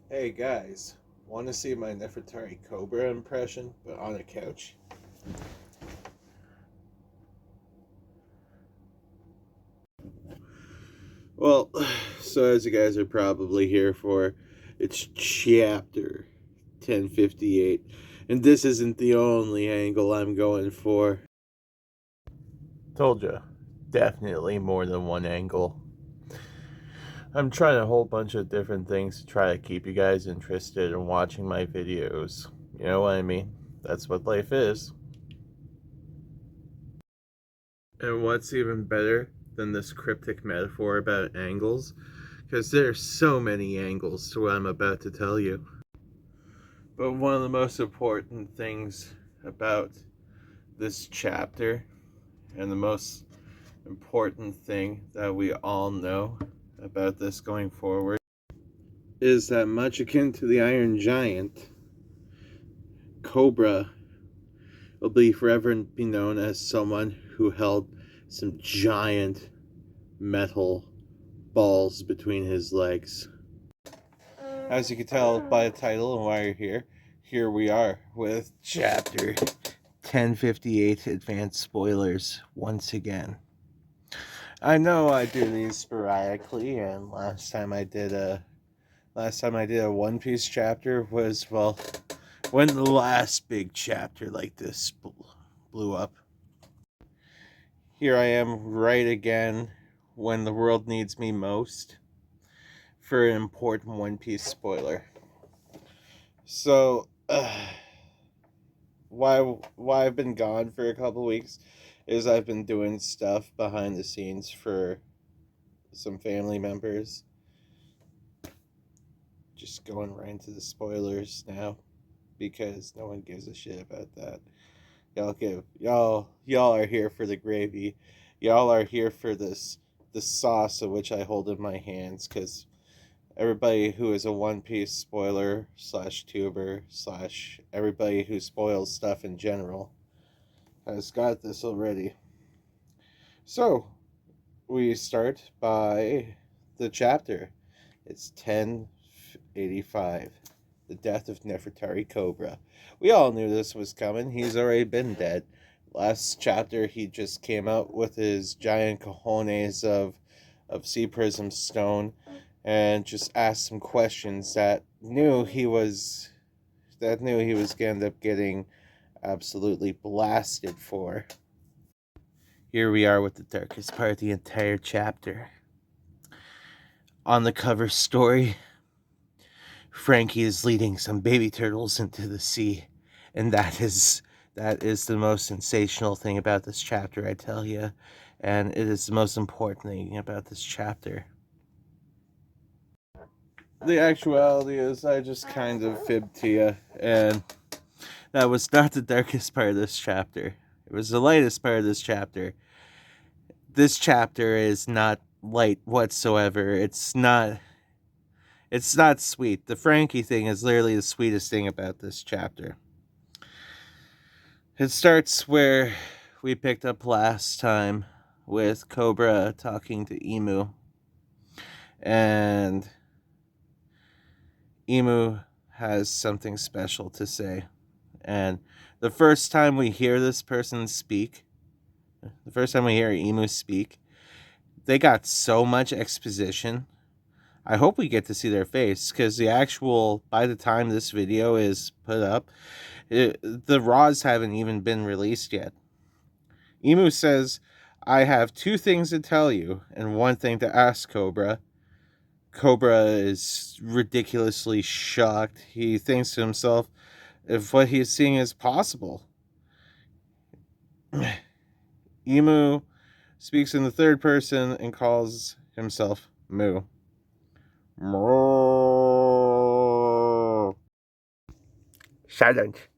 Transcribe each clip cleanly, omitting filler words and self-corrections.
Hey guys, want to see my Nefertari Cobra impression, but on a couch? Well, so as you guys are probably here for, it's chapter 1058, and this isn't the only angle I'm going for. Told ya, definitely more than one angle. I'm trying a whole bunch of different things to try to keep you guys interested in watching my videos. You know what I mean? That's what life is. And what's even better than this cryptic metaphor about angles? Because there's so many angles to what I'm about to tell you. But one of the most important things about this chapter, and the most important thing that we all know about this going forward, is that much akin to the Iron Giant, Cobra will be forever be known as someone who held some giant metal balls between his legs. As you can tell by the title and why you're here we are with chapter 1058 advanced spoilers once again. I know I do these sporadically, and last time I did a One Piece chapter was, well, when the last big chapter like this blew up. Here I am right again when the world needs me most for an important One Piece spoiler. So, why I've been gone for a couple weeks is I've been doing stuff behind the scenes for some family members. Just going right into the spoilers now because no one gives a shit about that. Y'all are here for the gravy. Y'all are here for the sauce of which I hold in my hands, because everybody who is a One Piece spoiler slash tuber slash everybody who spoils stuff in general has got this already. So we start by the chapter. It's 1085. The death of Nefertari Cobra. We all knew this was coming. He's already been dead. Last chapter, he just came out with his giant cojones of sea prism stone and just asked some questions that knew he was going to end up getting absolutely blasted for. Here we are with the darkest part of the entire chapter. On the cover story, Frankie is leading some baby turtles into the sea, and that is the most sensational thing about this chapter, I tell you, and it is the most important thing about this chapter. The actuality is I just kind of fibbed to you, and that was not the darkest part of this chapter. It was the lightest part of this chapter. This chapter is not light whatsoever. It's not sweet. The Frankie thing is literally the sweetest thing about this chapter. It starts where we picked up last time, with Cobra talking to Emu. And Emu has something special to say. And the first time we hear this person speak, the first time we hear Emu speak, they got so much exposition. I hope we get to see their face, because by the time this video is put up, the RAWs haven't even been released yet. Emu says, "I have two things to tell you and one thing to ask, Cobra." Cobra is ridiculously shocked. He thinks to himself if what he's seeing is possible. Emu speaks in the third person and calls himself Moo. Moo. Silent.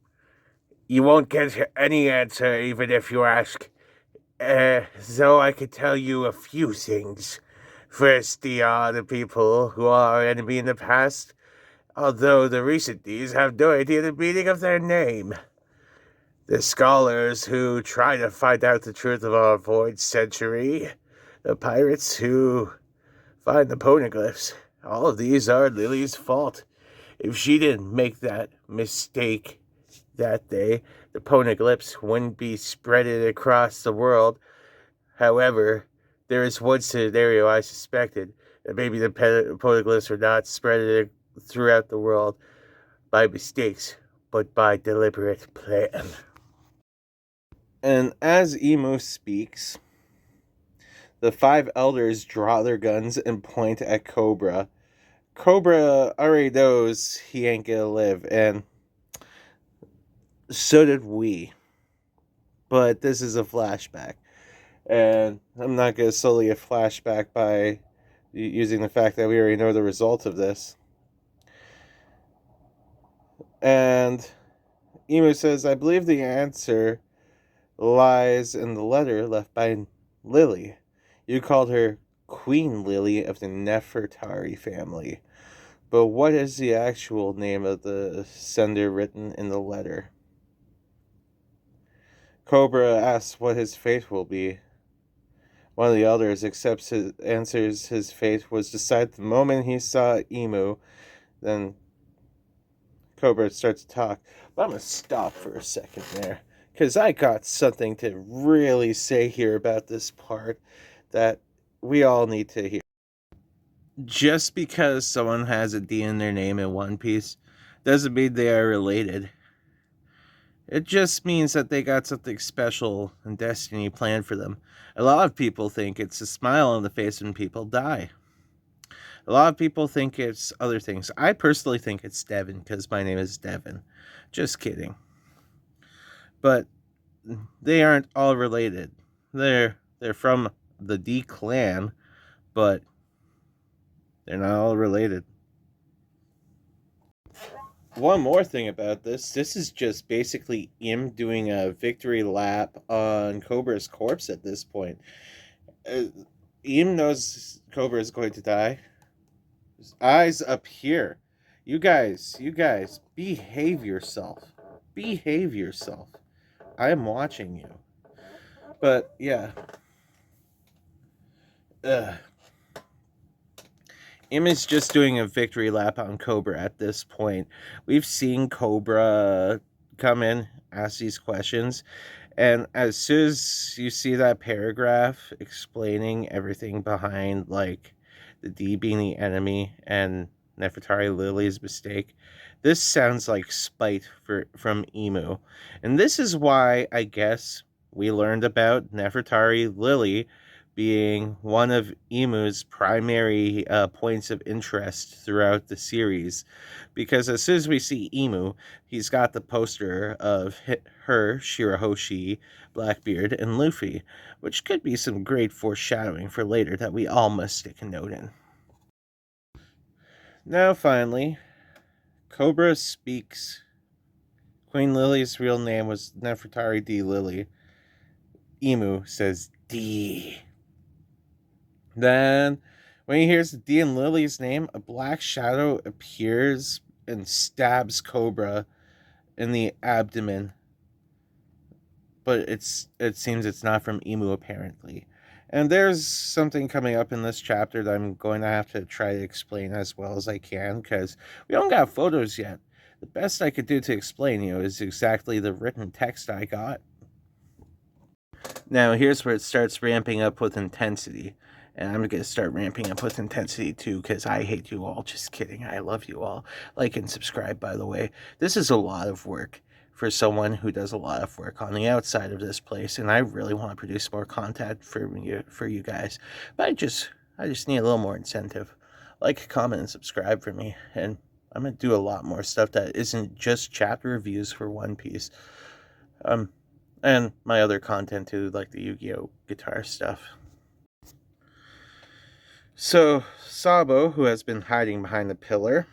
You won't get any answer even if you ask. So I could tell you a few things. First, the people who are our enemy in the past, although the recent deeds have no idea the meaning of their name. The scholars who try to find out the truth of our void century. The pirates who find the poneglyphs. All of these are Lily's fault. If she didn't make that mistake that day, the poneglyphs wouldn't be spreaded across the world. However, there is one scenario I suspected, that maybe the poneglyphs are not spreaded throughout the world by mistakes, but by deliberate plan. And as Emu speaks, the 5 elders draw their guns and point at Cobra. Cobra already knows he ain't gonna live, and so did we. But this is a flashback. And I'm not gonna solely a flashback by using the fact that we already know the result of this. And Emu says, I believe the answer lies in the letter left by Lily. You called her Queen Lily of the Nefertari family. But what is the actual name of the sender written in the letter? Cobra asks what his fate will be. One of the elders answers his fate was decided the moment he saw Emu. Then Cobra starts to talk. But I'm going to stop for a second there, because I got something to really say here about this part that we all need to hear. Just because someone has a D in their name in One Piece doesn't mean they are related. It just means that they got something special and destiny planned for them. A lot of people think it's a smile on the face when people die. A lot of people think it's other things. I personally think it's Devin, because my name is Devin. Just kidding. But they aren't all related. They're from the D clan, but they're not all related. One more thing about this is just basically Im doing a victory lap on Cobra's corpse at this point. Im knows Cobra is going to die. His eyes up here. You guys, behave yourself. Behave yourself. I am watching you. But, yeah. Im is just doing a victory lap on Cobra at this point. We've seen Cobra come in, ask these questions, and as soon as you see that paragraph explaining everything behind, like, the D being the enemy and Nefertari Lily's mistake, this sounds like spite from Emu. And this is why, I guess, we learned about Nefertari Lily being one of Emu's primary points of interest throughout the series. Because as soon as we see Emu, he's got the poster of her, Shirahoshi, Blackbeard, and Luffy, which could be some great foreshadowing for later that we all must stick a note in. Now, finally, Cobra speaks. Queen Lily's real name was Nefertari D. Lily. Emu says D. Then, when he hears D and Lily's name, a black shadow appears and stabs Cobra in the abdomen. But it seems it's not from Emu, apparently. And there's something coming up in this chapter that I'm going to have to try to explain as well as I can, because we don't got photos yet. The best I could do to explain is exactly the written text I got. Now, here's where it starts ramping up with intensity. And I'm going to start ramping up with intensity too, because I hate you all. Just kidding. I love you all. Like and subscribe, by the way. This is a lot of work for someone who does a lot of work on the outside of this place, and I really want to produce more content for you guys. But I just need a little more incentive. Like, comment, and subscribe for me, and I'm going to do a lot more stuff that isn't just chapter reviews for One Piece. And my other content too, like the Yu-Gi-Oh! Guitar stuff. So, Sabo, who has been hiding behind the pillar,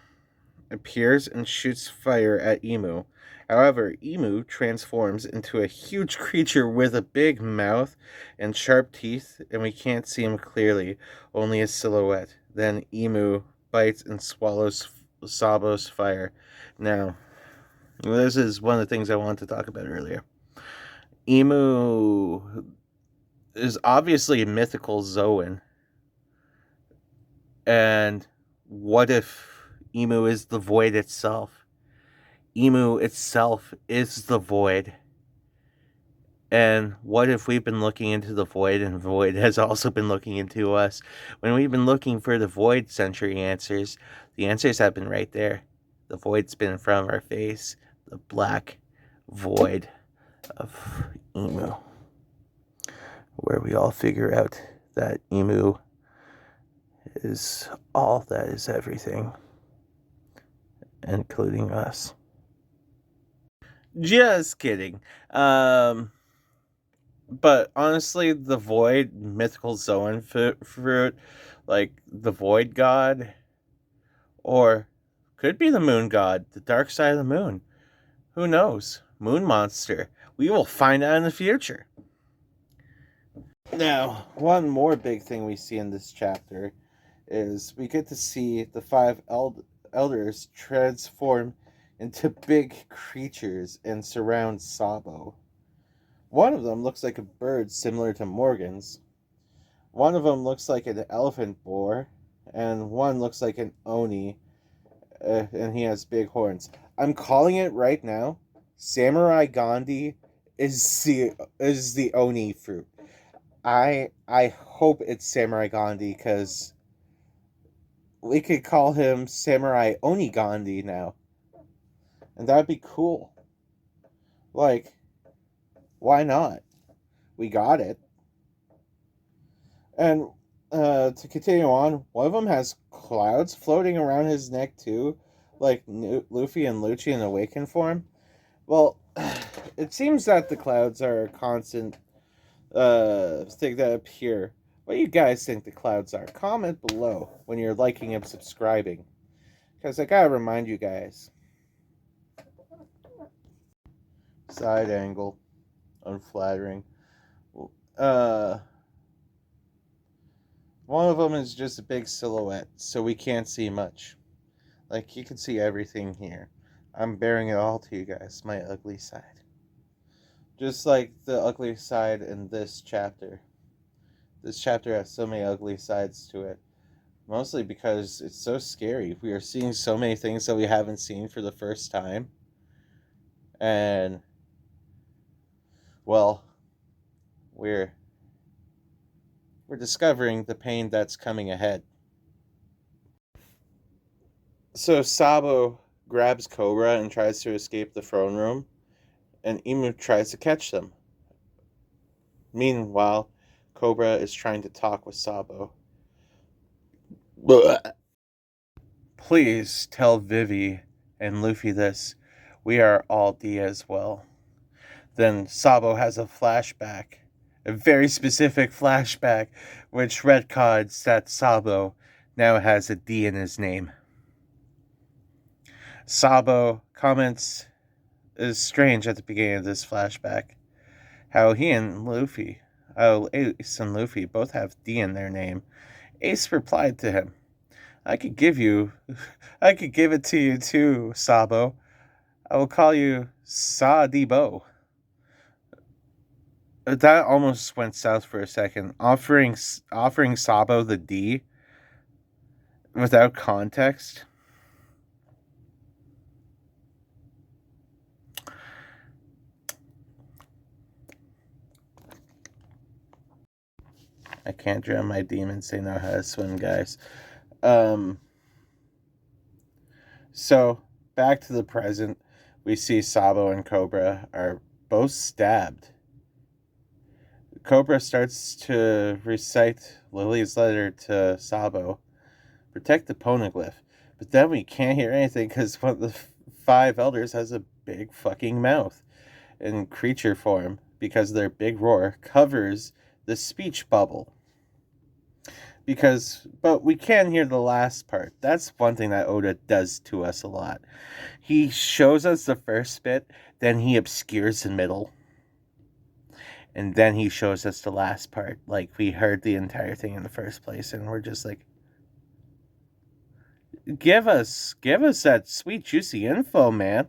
appears and shoots fire at Emu. However, Emu transforms into a huge creature with a big mouth and sharp teeth, and we can't see him clearly, only his silhouette. Then Emu bites and swallows Sabo's fire. Now, this is one of the things I wanted to talk about earlier. Emu is obviously a mythical Zoan. And what if Emu is the void itself. Emu itself is the void. And what if we've been looking into the void and the void has also been looking into us? When we've been looking for the void century answers, the answers have been right there. The void's been in front of our face. The black void of Emu. Where we all figure out that Emu is all that is everything, including us. Just kidding. But honestly, the void mythical Zoan fruit, like the void god, or could be the moon god, the dark side of the moon. Who knows? Moon monster. We will find out in the future. Now, one more big thing we see in this chapter is we get to see the five elders transform into big creatures and surround Sabo. One of them looks like a bird similar to Morgan's. One of them looks like an elephant boar, and one looks like an oni, and he has big horns. I'm calling it right now. Samurai Gandhi is the oni fruit. I hope it's Samurai Gandhi because we could call him Samurai Oni Gandhi now, and that'd be cool. Like, why not? We got it. And to continue on, one of them has clouds floating around his neck too, like Luffy and Lucci in Awakened form. Well, it seems that the clouds are a constant thing that appear. What do you guys think the clouds are? Comment below when you're liking and subscribing. Because I gotta remind you guys. Side angle. Unflattering. One of them is just a big silhouette, so we can't see much. Like, you can see everything here. I'm bearing it all to you guys, my ugly side. Just like the ugly side in this chapter. This chapter has so many ugly sides to it. Mostly because it's so scary. We are seeing so many things that we haven't seen for the first time. And, well, we're discovering the pain that's coming ahead. So Sabo grabs Cobra and tries to escape the throne room, and Emu tries to catch them. Meanwhile, Cobra is trying to talk with Sabo. Please tell Vivi and Luffy this. We are all D as well. Then Sabo has a flashback. A very specific flashback, which retcons that Sabo now has a D in his name. Sabo comments is strange at the beginning of this flashback. How he and Luffy, Ace and Luffy both have D in their name. Ace replied to him, I could give it to you too, Sabo. I will call you Sa-Debo. That almost went south for a second. Offering Sabo the D without context. I can't drown my demons. They know how to swim, guys. So back to the present, we see Sabo and Cobra are both stabbed. Cobra starts to recite Lily's letter to Sabo, protect the poneglyph. But then we can't hear anything because one of the five elders has a big fucking mouth in creature form because their big roar covers the speech bubble. But we can hear the last part. That's one thing that Oda does to us a lot. He shows us the first bit, then he obscures the middle. And then he shows us the last part. Like, we heard the entire thing in the first place, and we're just like, give us that sweet, juicy info, man.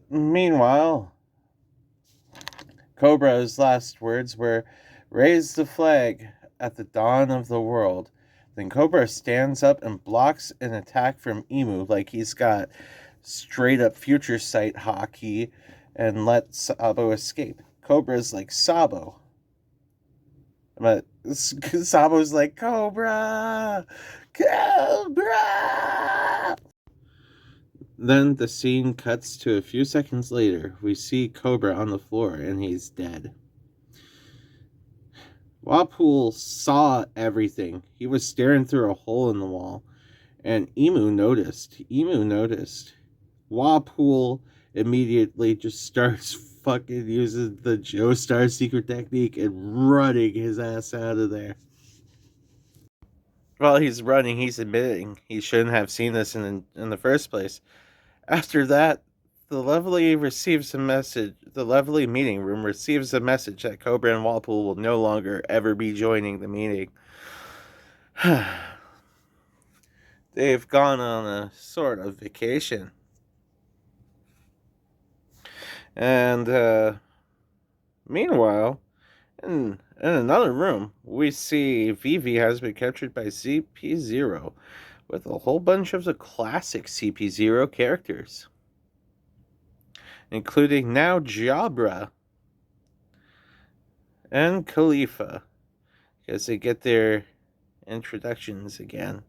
Meanwhile, Cobra's last words were, raise the flag. at the dawn of the world. Then Cobra stands up and blocks an attack from Emu like he's got straight up future sight hockey and lets Sabo escape. Cobra's like, Sabo. But Sabo's like, Cobra! Cobra! Then the scene cuts to a few seconds later. We see Cobra on the floor and he's dead. Wapol saw everything. He was staring through a hole in the wall. And Emu noticed. Wapol immediately just starts fucking using the Joestar secret technique and running his ass out of there. While he's running, he's admitting he shouldn't have seen this in the first place. After that, the lovely meeting room receives a message that Cobra and Wapol will no longer ever be joining the meeting. They've gone on a sort of vacation. And meanwhile, in another room, we see Vivi has been captured by CP0 with a whole bunch of the classic CP0 characters, including now Jabra and Khalifa, because they get their introductions again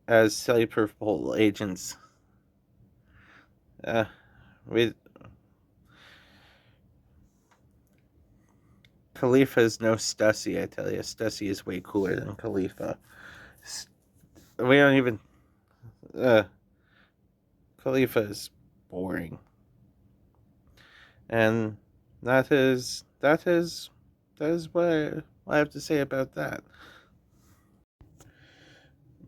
as Cellular agents. Khalifa is no Stussy, I tell you. Stussy is way cooler than Khalifa. We don't even... Khalifa is boring. And that is what I have to say about that.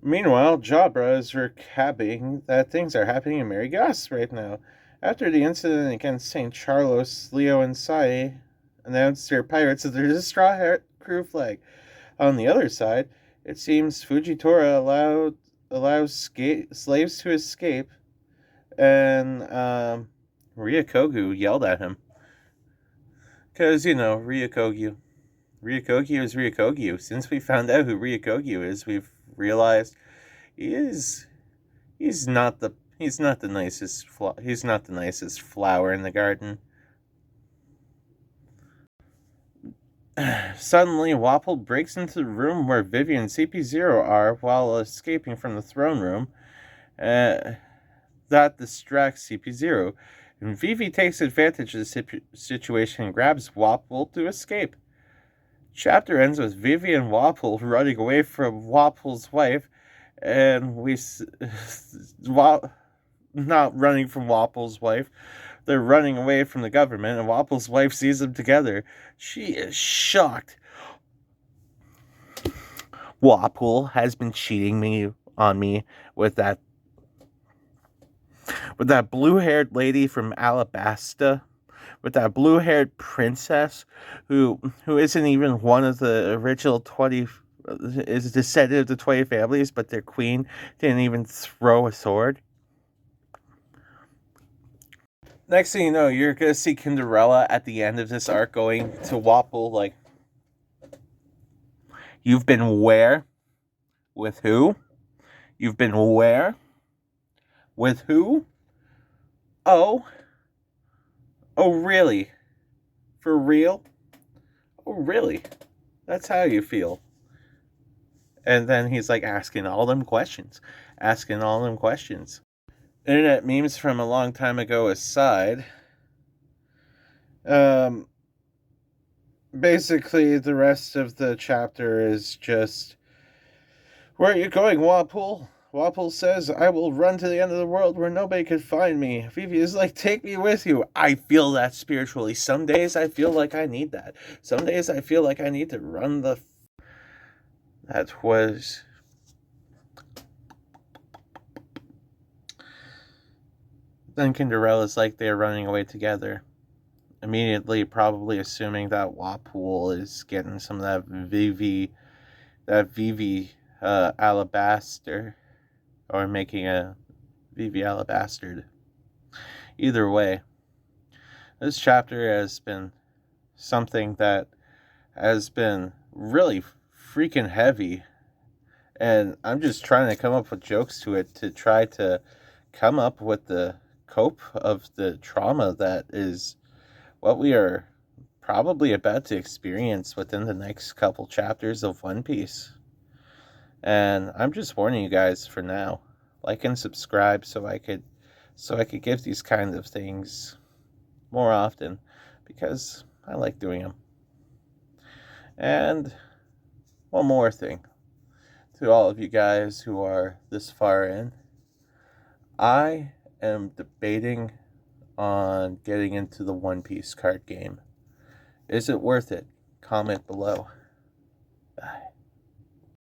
Meanwhile, Jabra is recapping that things are happening in Marigas right now. After the incident against St. Charlos, Leo and Sai announced their pirates that there's a Straw Hat crew flag. On the other side, it seems Fujitora allows slaves to escape, and Ryokogu yelled at him. Because, Ryokogu. Ryokogu is Ryokogu. Since we found out who Ryokogu is, we've realized he's not the nicest flower in the garden. Suddenly, Wapol breaks into the room where Vivi and CP0 are while escaping from the throne room. That distracts CP0, and Vivi takes advantage of the situation and grabs Wapol to escape. Chapter ends with Vivi and Wapol running away from Wapol's wife, and not running from Wapol's wife. They're running away from the government, and Wapol's wife sees them together. She is shocked. Wapol has been cheating on me with that blue-haired lady from Alabasta, with that blue-haired princess who isn't even one of the original 20, is a descendant of the 20 families, but their queen didn't even throw a sword. Next thing you know, you're going to see Cinderella at the end of this arc going to Wapol like, you've been where? With who? You've been where? With who? Oh, really? For real? Oh, really? That's how you feel. And then he's like asking all them questions. Internet memes from a long time ago aside, basically the rest of the chapter is just, where are you going, Wapol? Wapol says, I will run to the end of the world where nobody can find me. Vivi is like, take me with you. I feel that spiritually. Some days I feel like I need that. Some days I feel like I need to run the... That was... Then Cinderella's like they're running away together. Immediately probably assuming that Wapol is getting some of that Vivi alabaster, or making a Vivi alabastard. Either way, this chapter has been something that has been really freaking heavy. And I'm just trying to come up with jokes to it to try to come up with the cope of the trauma that is what we are probably about to experience within the next couple chapters of One Piece. And I'm just warning you guys for now. Like and subscribe so I could give these kinds of things more often, because I like doing them. And one more thing to all of you guys who are this far in. I am debating on getting into the One Piece card game. Is it worth it? Comment below. Bye.